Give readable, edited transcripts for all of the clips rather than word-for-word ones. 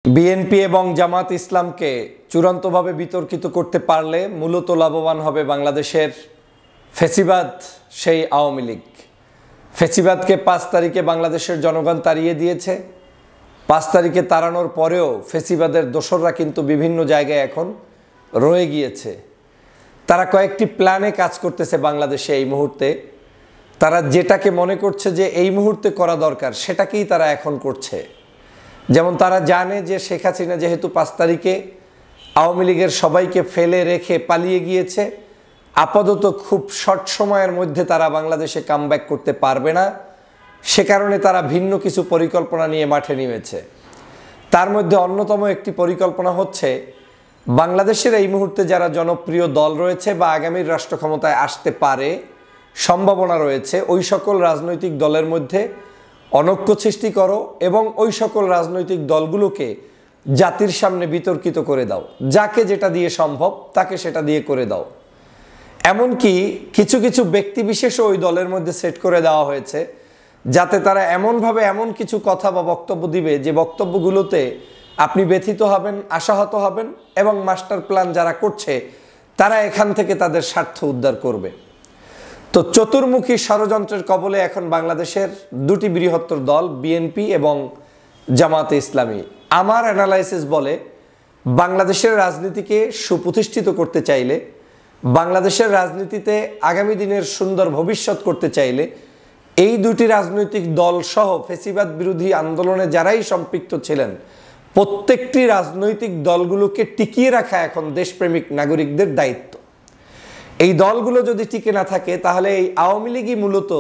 BNP এবং জামাত ইসলামকে চূড়ান্তভাবে বিতর্কিত করতে পারলে মূলত লাভবান হবে বাংলাদেশের ফ্যাসিবাদ, সেই আওয়ামী লীগ। ফ্যাসিবাদকে 5 তারিখে বাংলাদেশের জনগণ তাড়িয়ে দিয়েছে। 5 তারিখে তাড়ানোর পরেও ফ্যাসিবাদের দোসররা কিন্তু বিভিন্ন জায়গায় এখন রয়ে গিয়েছে। তারা কয়েকটি প্ল্যানে কাজ করতেছে বাংলাদেশে এই মুহূর্তে। তারা যেটাকে মনে করছে যে এই মুহূর্তে করা দরকার সেটাকেই তারা এখন করছে। যেমন তারা জানে যে শেখ হাসিনা যেহেতু 5 তারিখে আওয়ামী লীগের সবাইকে ফেলে রেখে পালিয়ে গিয়েছে, আপাতত খুব শর্ট সময়ের মধ্যে তারা বাংলাদেশে কামব্যাক করতে পারবে না। সে কারণে তারা ভিন্ন কিছু পরিকল্পনা নিয়ে মাঠে নেমেছে। তার মধ্যে অন্যতম একটি পরিকল্পনা হচ্ছে বাংলাদেশের এই মুহূর্তে যারা জনপ্রিয় দল রয়েছে বা আগামীর রাষ্ট্র ক্ষমতায় আসতে পারে সম্ভাবনা রয়েছে, ওই সকল রাজনৈতিক দলের মধ্যে অনৈক্য সৃষ্টি করো এবং ওই সকল রাজনৈতিক দলগুলোকে জাতির সামনে বিতর্কিত করে দাও। যাকে যেটা দিয়ে সম্ভব তাকে সেটা দিয়ে করে দাও। এমনকি কিছু কিছু ব্যক্তিবিশেষও ওই দলের মধ্যে সেট করে দেওয়া হয়েছে, যাতে তারা এমনভাবে এমন কিছু কথা বা বক্তব্য দিবে যে বক্তব্যগুলোতে আপনি ব্যথিত হবেন, আশাহত হবেন এবং মাস্টার প্ল্যান যারা করছে তারা এখান থেকে তাদের স্বার্থ উদ্ধার করবে। তো চতুর্মুখী ষড়যন্ত্রের কবলে এখন বাংলাদেশের দুটি বৃহত্তর দল বিএনপি এবং জামাতে ইসলামী। আমার অ্যানালাইসিস বলে বাংলাদেশের রাজনীতিকে সুপ্রতিষ্ঠিত করতে চাইলে, বাংলাদেশের রাজনীতিতে আগামী দিনের সুন্দর ভবিষ্যৎ করতে চাইলে এই দুটি রাজনৈতিক দল সহ ফ্যাসিবাদ বিরোধী আন্দোলনে যারাই সম্পৃক্ত ছিলেন প্রত্যেকটি রাজনৈতিক দলগুলোকে টিকিয়ে রাখা এখন দেশপ্রেমিক নাগরিকদের দায়িত্ব। এই দলগুলো যদি টিকে না থাকে তাহলে এই আওয়ামী লীগই মূলত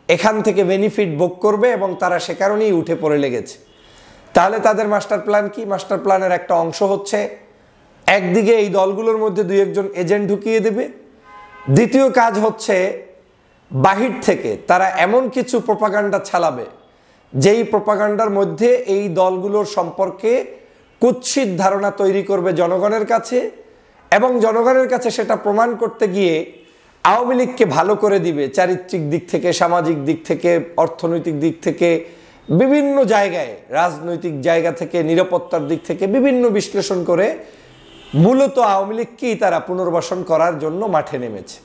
এখান থেকে বেনিফিট ভোগ করবে এবং তারা সে কারণেই উঠে পড়ে লেগেছে। তাহলে তাদের মাস্টার প্ল্যান কি? মাস্টার প্ল্যানের একটা অংশ হচ্ছে একদিকে এই দলগুলোর মধ্যে 2-1 এজেন্ট ঢুকিয়ে দেবে। দ্বিতীয় কাজ হচ্ছে বাহির থেকে তারা এমন কিছু প্রপাগান্ডা ছালাবে যেই প্রপাগান্ডার মধ্যে এই দলগুলোর সম্পর্কে কুৎসিত ধারণা তৈরি করবে জনগণের কাছে এবং জনগণের কাছে সেটা প্রমাণ করতে গিয়ে আওয়ামী লীগকে ভালো করে দিবে চারিত্রিক দিক থেকে, সামাজিক দিক থেকে, অর্থনৈতিক দিক থেকে, বিভিন্ন জায়গায়, রাজনৈতিক জায়গা থেকে, নিরাপত্তার দিক থেকে বিভিন্ন বিশ্লেষণ করে মূলত আওয়ামী লীগকেই তারা পুনর্বাসন করার জন্য মাঠে নেমেছে।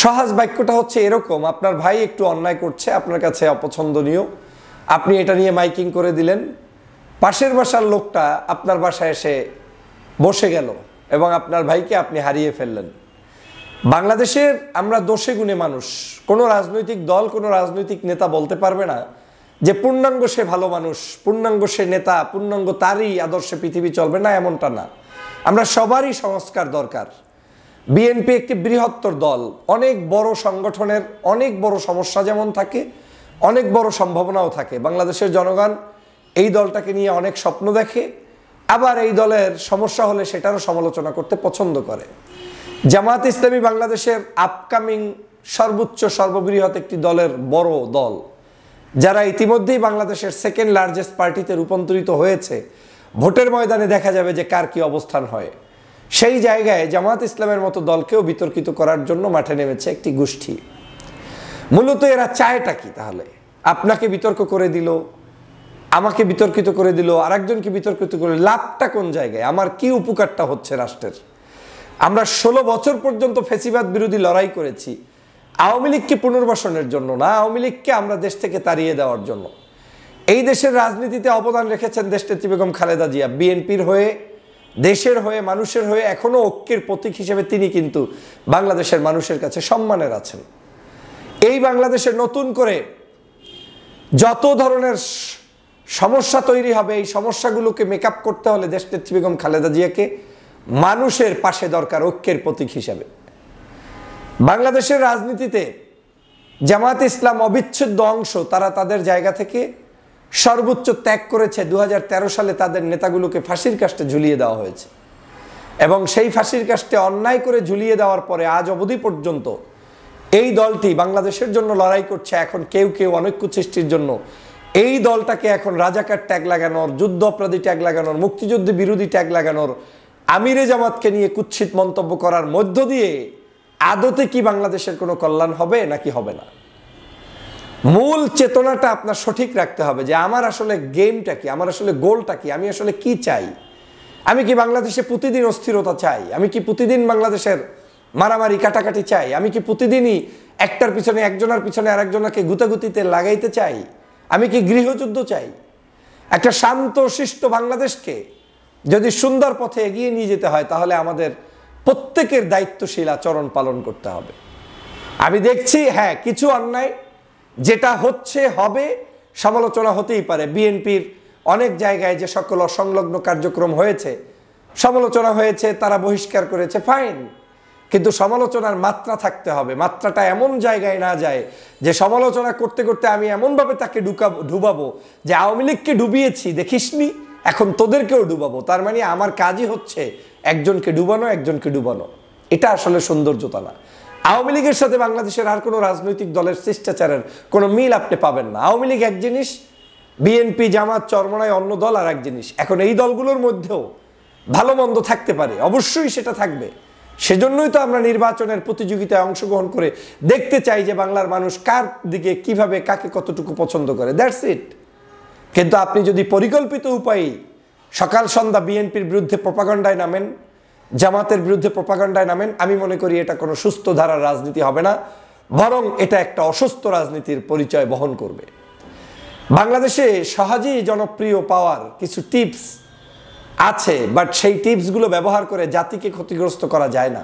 সহজ বাক্যটা হচ্ছে এরকম: আপনার ভাই একটু অন্যায় করছে, আপনার কাছে অপছন্দনীয়, আপনি এটা নিয়ে মাইকিং করে দিলেন, পাশের বাসার লোকটা আপনার বাসায় এসে বসে গেল এবং আপনার ভাইকে আপনি হারিয়ে ফেললেন। বাংলাদেশের আমরা দোষে গুণে মানুষ। কোনো রাজনৈতিক দল, কোনো রাজনৈতিক নেতা বলতে পারবে না যে পূর্ণাঙ্গ সে ভালো মানুষ, পূর্ণাঙ্গ সে নেতা, পূর্ণাঙ্গ তারই আদর্শে পৃথিবী চলবে না, এমনটা না। আমরা সবারই সংস্কার দরকার। বিএনপি একটি বৃহত্তর দল, অনেক বড় সংগঠনের অনেক বড় সমস্যা যেমন থাকে, অনেক বড় সম্ভাবনাও থাকে। বাংলাদেশের জনগণ এই দলটাকে নিয়ে অনেক স্বপ্ন দেখে, আবার এই দলের সমস্যা হলে সেটারও সমালোচনা করতে পছন্দ করে। জামাত ইসলামী বাংলাদেশের আপকামিং সর্বোচ্চ সর্ববৃহৎ একটি দলের বড় দল, যারা ইতিমধ্যেই বাংলাদেশের সেকেন্ড লার্জেস্ট পার্টিতে রূপান্তরিত হয়েছে। ভোটের ময়দানে দেখা যাবে যে কার কি অবস্থান হয়। সেই জায়গায় জামাত ইসলামের মতো দলকেও বিতর্কিত করার জন্য মাঠে নেমেছে একটি গোষ্ঠী। মূলত এরা চায়টা কি? তাহলে আপনাকে বিতর্ক করে দিল, আমাকে বিতর্কিত করে দিল, আরেকজনকে বিতর্কিত করে লাভটা কোন জায়গায়? আমার কি উপকারটা হচ্ছে রাষ্ট্রের? আমরা 16 বছর পর্যন্ত ফ্যাসিবাদ বিরোধী লড়াই করেছি আওয়ামী লীগকে পুনর্বাসনের জন্য না, আওয়ামী লীগকে আমরা দেশ থেকে তাড়িয়ে দেওয়ার জন্য। এই দেশের রাজনীতিতে অবদান রেখেছেন দেশনেত্রী বেগম খালেদা জিয়া। বিএনপির হয়ে, দেশের হয়ে, মানুষের হয়ে এখনো ঐক্যের প্রতীক হিসেবে তিনি কিন্তু বাংলাদেশের মানুষের কাছে সম্মানের আছেন। এই বাংলাদেশে নতুন করে যত ধরনের সমস্যা তৈরি হবে, এই সমস্যাগুলোকে মেকআপ করতে হলে দেশনেত্রী বেগম খালেদা জিয়াকে মানুষের পাশে দরকার ঐক্যের প্রতীক হিসাবে। বাংলাদেশের রাজনীতিতে জামাত ইসলাম অবিচ্ছেদ্য অংশ। তারা তাদের জায়গা থেকে সর্বোচ্চ ত্যাগ করেছে। 2013 সালে তাদের নেতাগুলোকে ফাঁসির কাস্টে ঝুলিয়ে দেওয়া হয়েছে এবং সেই ফাঁসির কাস্টে অন্যায় করে ঝুলিয়ে দেওয়ার পরে আজ অবধি পর্যন্ত এই দলটি বাংলাদেশের জন্য লড়াই করছে। এখন কেউ কেউ অনৈক্য সৃষ্টির জন্য এই দলটাকে এখন রাজাকার ট্যাগ লাগানোর, যুদ্ধ অপরাধী ট্যাগ লাগানোর, মুক্তিযুদ্ধ বিরোধী ট্যাগ লাগানোর, আমিরে জামাতকে নিয়ে কুৎসিত মন্তব্য করার মধ্য দিয়ে আদতে কি বাংলাদেশের কোনো কল্যাণ হবে নাকি হবে না? মূল চেতনাটা আপনার সঠিক রাখতে হবে যে আমার আসলে গেমটা কি, আমার আসলে গোলটা কি, আমি আসলে কি চাই। আমি কি বাংলাদেশে প্রতিদিন অস্থিরতা চাই? আমি কি প্রতিদিন বাংলাদেশের মারামারি কাটাকাটি চাই? আমি কি প্রতিদিনই একটার পিছনে একজনের পিছনে আরেকজনকে গুতাগুতিতে লাগাইতে চাই? আমি কি গৃহযুদ্ধ চাই? একটা শান্ত শিষ্ট বাংলাদেশকে যদি সুন্দর পথে এগিয়ে নিয়ে যেতে হয় তাহলে আমাদের প্রত্যেকের দায়িত্বশীল আচরণ পালন করতে হবে। আমি দেখছি হ্যাঁ কিছু অন্যায় যেটা হচ্ছে হবে, সমালোচনা হতেই পারে। বিএনপির অনেক জায়গায় যে সকল অসংলগ্ন কার্যক্রম হয়েছে সমালোচনা হয়েছে, তারা বহিষ্কার করেছে, ফাইন। কিন্তু সমালোচনার মাত্রা থাকতে হবে। মাত্রাটা এমন জায়গায় না যায় যে সমালোচনা করতে করতে আমি এমনভাবে তাকে ডুবাবো যে আওয়ামী লীগকে ডুবিয়েছি দেখিসনি, এখন তোদেরকেও ডুবাবো। তার মানে আমার কাজই হচ্ছে একজনকে ডুবানো, একজনকে ডুবানো। এটা আসলে সৌন্দর্যতা না। আওয়ামী লীগের সাথে বাংলাদেশের আর কোনো রাজনৈতিক দলের শিষ্টাচারের কোনো মিল আপনি পাবেন না। আওয়ামী লীগ এক জিনিস, বিএনপি জামাত চরমনায় অন্য দল আর এক জিনিস। এখন এই দলগুলোর মধ্যেও ভালো মন্দ থাকতে পারে, অবশ্যই সেটা থাকবে। সেজন্যই তো আমরা নির্বাচনের প্রতিযোগিতায় অংশগ্রহণ করে দেখতে চাই যে বাংলার মানুষ কার দিকে কিভাবে কাকে কতটুকু পছন্দ করে, দ্যাটস ইট। কিন্তু আপনি যদি পরিকল্পিত উপায়ে সকাল সন্ধ্যা বিএনপির বিরুদ্ধে প্রপাগান্ডায় নামেন, জামাতের বিরুদ্ধে প্রপাগান্ডায় নামেন, আমি মনে করি এটা কোনো সুস্থ ধারার রাজনীতি হবে না, বরং এটা একটা অসুস্থ রাজনীতির পরিচয় বহন করবে। বাংলাদেশে সহজেই জনপ্রিয় পাওয়ার কিছু টিপস আছে, বাট সেই টিপসগুলো ব্যবহার করে জাতিকে ক্ষতিগ্রস্ত করা যায় না।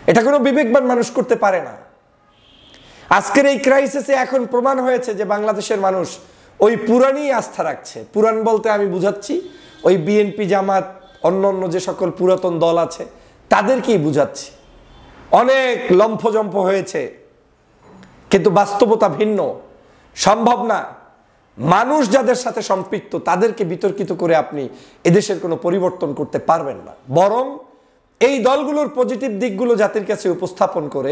এটা কোনো বিবেকবান মানুষ করতে পারে না। আজকের এই ক্রাইসিসে এখন প্রমাণ হয়েছে যে বাংলাদেশের মানুষ ওই পুরাণই আস্থা রাখছে। পুরাণ বলতে আমি বুঝাচ্ছি ওই বিএনপি জামাত অন্য অন্য যে সকল পুরাতন দল আছে তাদেরকেই বুঝাচ্ছি। অনেক লম্ফজম্ফ হয়েছে, কিন্তু বাস্তবতা ভিন্ন। সম্ভব না। মানুষ যাদের সাথে সম্পৃক্ত তাদেরকে বিতর্কিত করে আপনি এদেশের কোনো পরিবর্তন করতে পারবেন না। বরং এই দলগুলোর পজিটিভ দিকগুলো জাতির কাছে উপস্থাপন করে,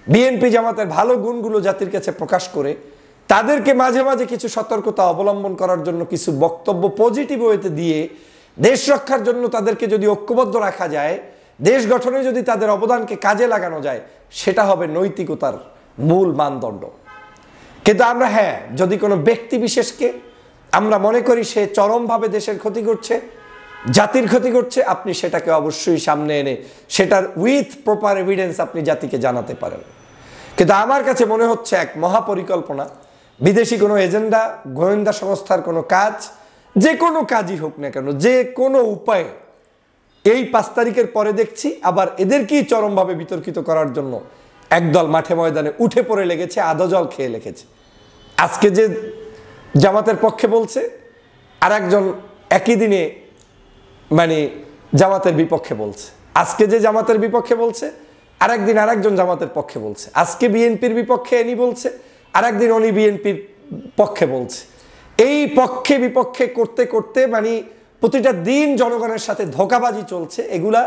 বিএনপি জামাতের ভালো গুণগুলো জাতির কাছে প্রকাশ করে, তাদেরকে মাঝে মাঝে কিছু সতর্কতা অবলম্বন করার জন্য কিছু বক্তব্য পজিটিভ ওয়েতে দিয়ে দেশ রক্ষার জন্য তাদেরকে যদি ঐক্যবদ্ধ রাখা যায়, দেশ গঠনে যদি তাদের অবদানকে কাজে লাগানো যায়, সেটা হবে নৈতিকতার মূল মানদণ্ড। কিন্তু আমরা যদি কোনো ব্যক্তি বিশেষকে আমরা মনে করি সে চরমভাবে দেশের ক্ষতি করছে, জাতির ক্ষতি করছে, আপনি সেটাকে অবশ্যই সামনে এনে সেটার উইথ প্রপার এভিডেন্স আপনি জাতিকে জানাতে পারেন। কিন্তু আমার কাছে মনে হচ্ছে এক মহাপরিকল্পনা, বিদেশি কোনো এজেন্ডা, গোয়েন্দা সংস্থার কোনো কাজ, যে কোনো কাজই হোক না কেন, যে কোনো উপায়ে এই 5 তারিখের পরে দেখছি আবার এদেরকেই চরমভাবে বিতর্কিত করার জন্য একদল মাঠে ময়দানে উঠে পড়ে লেগেছে, আধা জল খেয়ে লেগেছে। আজকে যে জামাতের পক্ষে বলছে আর একজন একই দিনে জামাতের বিপক্ষে বলছে। আজকে যে জামাতের বিপক্ষে বলছে আর একদিন আর একজন জামাতের পক্ষে বলছে। আজকে বিএনপির বিপক্ষে এনি বলছে, আর একদিন উনি বিএনপির পক্ষে বলছে। এই পক্ষে বিপক্ষে করতে করতে প্রতিটা দিন জনগণের সাথে ধোঁকাবাজি চলছে। এগুলা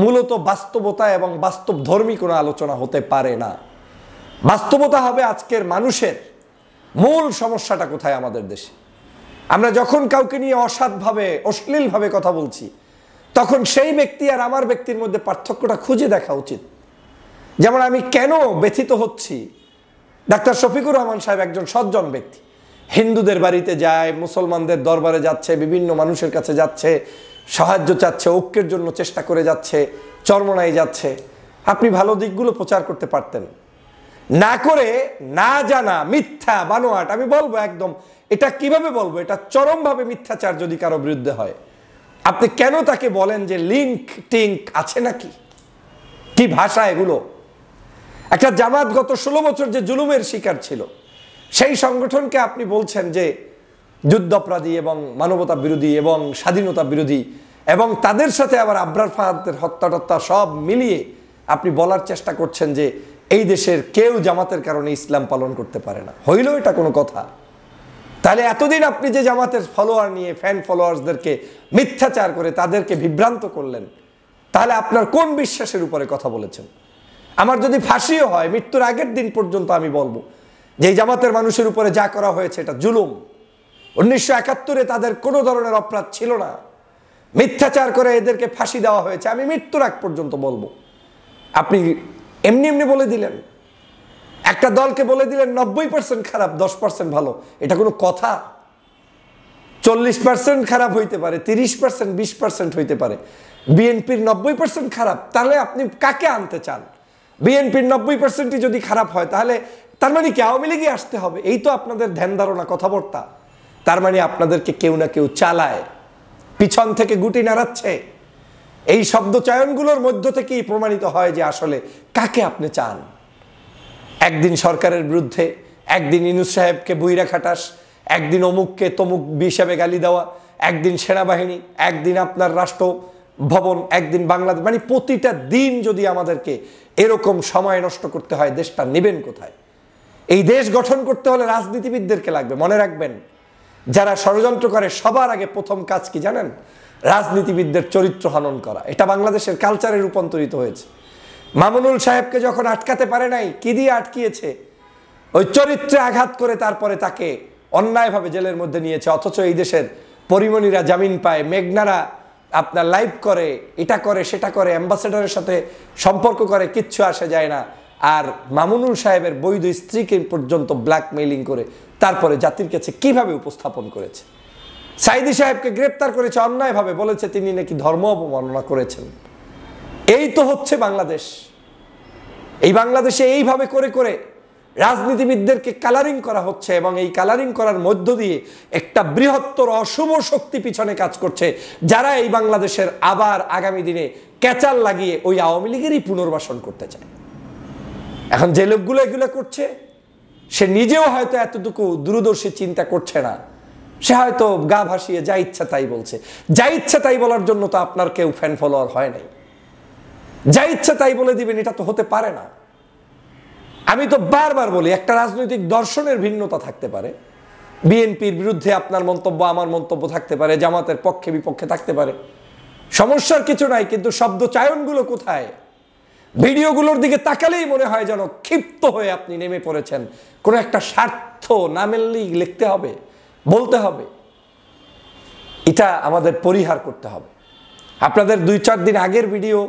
মূলত বাস্তবতা এবং বাস্তব ধর্মী কোনো আলোচনা হতে পারে না। বাস্তবতা হবে আজকের মানুষের মূল সমস্যাটা কোথায় আমাদের দেশে। আমরা যখন কাউকে নিয়ে অসৎভাবে অশ্লীলভাবে কথা বলছি, তখন সেই ব্যক্তি আর আমার ব্যক্তির মধ্যে পার্থক্যটা খুঁজে দেখা উচিত। যেমন আমি কেন ব্যথিত হচ্ছি, ডাক্তার শফিকুর রহমান সাহেব একজন সজ্জন ব্যক্তি, হিন্দুদের বাড়িতে যায়, মুসলমানদের দরবারে যাচ্ছে, বিভিন্ন মানুষের কাছে যাচ্ছে, সাহায্য চাচ্ছে, ঐক্যের জন্য চেষ্টা করে যাচ্ছে, চরমনায় যাচ্ছে। আপনি ভালো দিকগুলো প্রচার করতে পারতেন, না করে না জানা মিথ্যা বানোয়াট। আমি বলবো একদম, এটা কিভাবে বলবো, এটা চরমভাবে মিথ্যাচার যদি কারো বিরুদ্ধে হয়। আপনি কেন তাকে বলেন যে লিঙ্ক টিঙ্ক আছে নাকি? কি ভাষা এগুলো! একটা জামাত গত 16 বছর যে জুলুমের শিকার ছিল, সেই সংগঠনকে আপনি বলছেন যে যুদ্ধাপরাধী এবং মানবতা বিরোধী এবং স্বাধীনতা বিরোধী, এবং তাদের সাথে আবার আবরার ফাহাদের হত্যা সব মিলিয়ে আপনি বলার চেষ্টা করছেন যে এই দেশের কেউ জামাতের কারণে ইসলাম পালন করতে পারে না। হইল এটা কোনো কথা? তাহলে এতদিন আপনি যে জামাতের ফলোয়ার নিয়ে ফ্যান ফলোয়ার্সদেরকে মিথ্যাচার করে তাদেরকে বিভ্রান্ত করলেন, তাহলে আপনার কোন বিশ্বাসের উপরে কথা বলেছেন? আমার যদি ফাঁসিও হয়, মৃত্যুর আগের দিন পর্যন্ত আমি বলবো যে এই জামাতের মানুষের উপরে যা করা হয়েছে এটা জুলুম। 1971-এ তাদের কোনো ধরনের অপরাধ ছিল না, মিথ্যাচার করে এদেরকে ফাঁসি দেওয়া হয়েছে, আমি মৃত্যুর আগ পর্যন্ত বলবো। আপনি এমনি এমনি বলে দিলেন। একটা দলকে বলে দিলেন 90% খারাপ, 10% ভালো, এটা কোনো কথা? 40% খারাপ হইতে পারে, 30%, 20% হইতে পারে। বিএনপির 90% খারাপ, তাহলে আপনি কাকে আনতে চান? বিএনপির 90%ই যদি খারাপ হয়, তাহলে তার মানে কি আওয়ামী লীগই আসতে হবে? এই তো আপনাদের ধ্যান ধারণা, কথাবার্তা। তার মানে আপনাদেরকে কেউ না কেউ চালায়, পিছন থেকে গুটি নাড়াচ্ছে। এই শব্দ চয়নগুলোর মধ্য থেকেই প্রমাণিত হয় যে আসলে কাকে আপনি চান। একদিন সরকারের বিরুদ্ধে, একদিন ইউনূস সাহেবকে বুইরা খাটাস, একদিন অমুককে তমুক হিসাবে গালি দেওয়া, একদিন সেনাবাহিনী, একদিন আপনার রাষ্ট্র ভবন, একদিন বাংলাদেশ। মানে প্রতিটা দিন যদি আমাদেরকে এরকম সময় নষ্ট করতে হয়, দেশটা নেবেন কোথায়? এই দেশ গঠন করতে হলে রাজনীতিবিদদেরকে লাগবে। মনে রাখবেন, যারা ষড়যন্ত্র করে সবার আগে প্রথম কাজ কি জানেন? রাজনীতিবিদদের চরিত্র হনন করা। এটা বাংলাদেশের কালচারে রূপান্তরিত হয়েছে। মামুনুল সাহেবকে যখন আটকাতে পারে নাই, কি দিয়ে আটকিয়েছে? ওই চরিত্রে আঘাত করে তারপরে তাকে অন্যায়ভাবে জেলের মধ্যে নিয়েছে। অথচ এই দেশের পরিমণিরা জামিন পায়, মেঘনারা আপনার লাইভ করে, এটা করে সেটা করে, অ্যাম্বাসেডরের সাথে সম্পর্ক করে, কিচ্ছু আসে যায় না। আর মামুনুল সাহেবের বৈধ স্ত্রীকে পর্যন্ত ব্ল্যাকমেইলিং করে তারপরে জাতির কাছে কিভাবে উপস্থাপন করেছে। সাইদি সাহেবকে গ্রেপ্তার করেছে অন্যায়ভাবে, বলেছে তিনি নাকি ধর্ম অবমাননা করেছেন। এই তো হচ্ছে বাংলাদেশ। এই বাংলাদেশে এইভাবে করে করে রাজনীতিবিদদেরকে কালারিং করা হচ্ছে, এবং এই কালারিং করার মধ্য দিয়ে একটা বৃহত্তর অশুভ শক্তি পিছনে কাজ করছে, যারা এই বাংলাদেশের আবার আগামী দিনে ক্যাচাল লাগিয়ে ওই আওয়ামী লীগেরই পুনর্বাসন করতে চায়। এখন যে লোকগুলো এগুলো করছে, সে নিজেও হয়তো এতটুকু দূরদর্শী চিন্তা করছে না। সে হয়তো গা ভাসিয়ে যা ইচ্ছা তাই বলছে। যা ইচ্ছা তাই বলার জন্য তো আপনার কেউ ফ্যান ফলোয়ার হয় নাই। যা ইচ্ছা তাই বলে দিবেন, এটা তো হতে পারে না। আমি তো বারবার বলি, একটা রাজনৈতিক দর্শনের ভিন্নতা থাকতে পারে। বিএনপির বিরুদ্ধে আপনার মন্তব্য, আমার মন্তব্য থাকতে পারে, জামাতের পক্ষে বিপক্ষে থাকতে পারে, সমস্যার কিছু নাই। কিন্তু শব্দ চায়নগুলো কোথায়? ভিডিওগুলোর দিকে তাকালেই মনে হয় যেন ক্ষিপ্ত হয়ে আপনি নেমে পড়েছেন। কোনো একটা স্বার্থ না মেললেই লিখতে হবে, বলতে হবে। এটা আমাদের পরিহার করতে হবে। আপনাদের 2-4 দিন আগের ভিডিও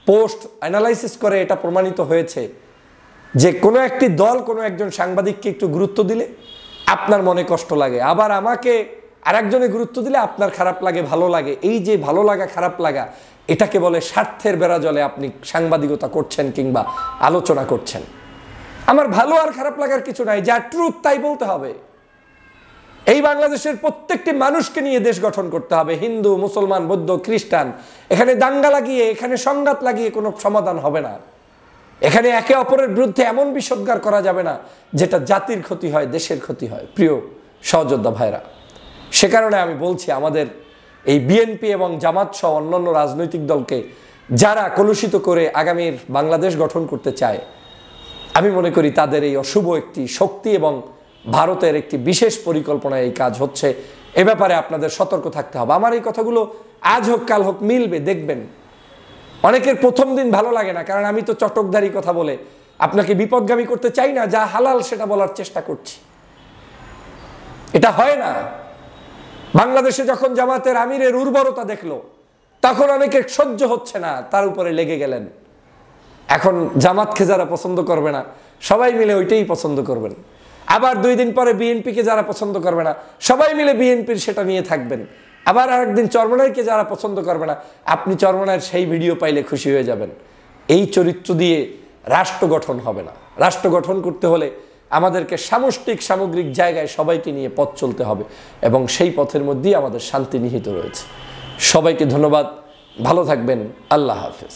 পোস্ট অ্যানালাইসিস করে এটা প্রমাণিত হয়েছে যে কোনো একটি দল কোনো একজন সাংবাদিককে একটু গুরুত্ব দিলে আপনার মনে কষ্ট লাগে, আবার আমাকে আরেকজনে গুরুত্ব দিলে আপনার খারাপ লাগে, ভালো লাগে। এই যে ভালো লাগা খারাপ লাগা, এটাকে বলে স্বার্থের বেড়া জলে আপনি সাংবাদিকতা করছেন কিংবা আলোচনা করছেন। আমার ভালো আর খারাপ লাগার কিছু নাই, যা ট্রুথ তাই বলতে হবে। এই বাংলাদেশের প্রত্যেকটি মানুষকে নিয়ে দেশ গঠন করতে হবে। হিন্দু, মুসলমান, বৌদ্ধ, খ্রিস্টান, এখানে দাঙ্গা লাগিয়ে, এখানে সংঘাত লাগিয়ে কোনো সমাধান হবে না। এখানে একে অপরের বিরুদ্ধে এমন বিষোদ্গার করা যাবে না যেটা জাতির ক্ষতি হয়, দেশের ক্ষতি হয়। প্রিয় সহযোদ্ধা ভাইরা, সে কারণে আমি বলছি, আমাদের এই বিএনপি এবং জামাত সহ অন্যান্য রাজনৈতিক দলকে যারা কলুষিত করে আগামীর বাংলাদেশ গঠন করতে চায়, আমি মনে করি তাদের এই অশুভ একটি শক্তি এবং ভারতের একটি বিশেষ পরিকল্পনায় এই কাজ হচ্ছে। এ ব্যাপারে আপনাদের সতর্ক থাকতে হবে। আমার এই কথাগুলো আজ হোক কাল হোক মিলবে, দেখবেন। অনেকের প্রথম দিন ভালো লাগে না, কারণ আমি তো চটকদারি কথা বলে আপনাকে বিপদগামী করতে চাই না। যা হালাল সেটা বলার চেষ্টা করছি। এটা হয় না। বাংলাদেশে যখন জামাতের আমিরের উর্বরতা দেখলো, তখন অনেকের সহ্য হচ্ছে না, তার উপরে লেগে গেলেন। এখন জামাতকে যারা পছন্দ করবে না, সবাই মিলে ওইটাই পছন্দ করবেন। আবার 2 দিন পরে বিএনপিকে যারা পছন্দ করবে না, সবাই মিলে বিএনপির সেটা নিয়ে থাকবেন। আবার আরেকদিন চরমনাইকে যারা পছন্দ করবে না, আপনি চরমনাইয়ের সেই ভিডিও পাইলে খুশি হয়ে যাবেন। এই চরিত্র দিয়ে রাষ্ট্র গঠন হবে না। রাষ্ট্র গঠন করতে হলে আমাদেরকে সামষ্টিক সামগ্রিক জায়গায় সবাইকে নিয়ে পথ চলতে হবে, এবং সেই পথের মধ্যেই আমাদের শান্তি নিহিত রয়েছে। সবাইকে ধন্যবাদ, ভালো থাকবেন, আল্লাহ হাফেজ।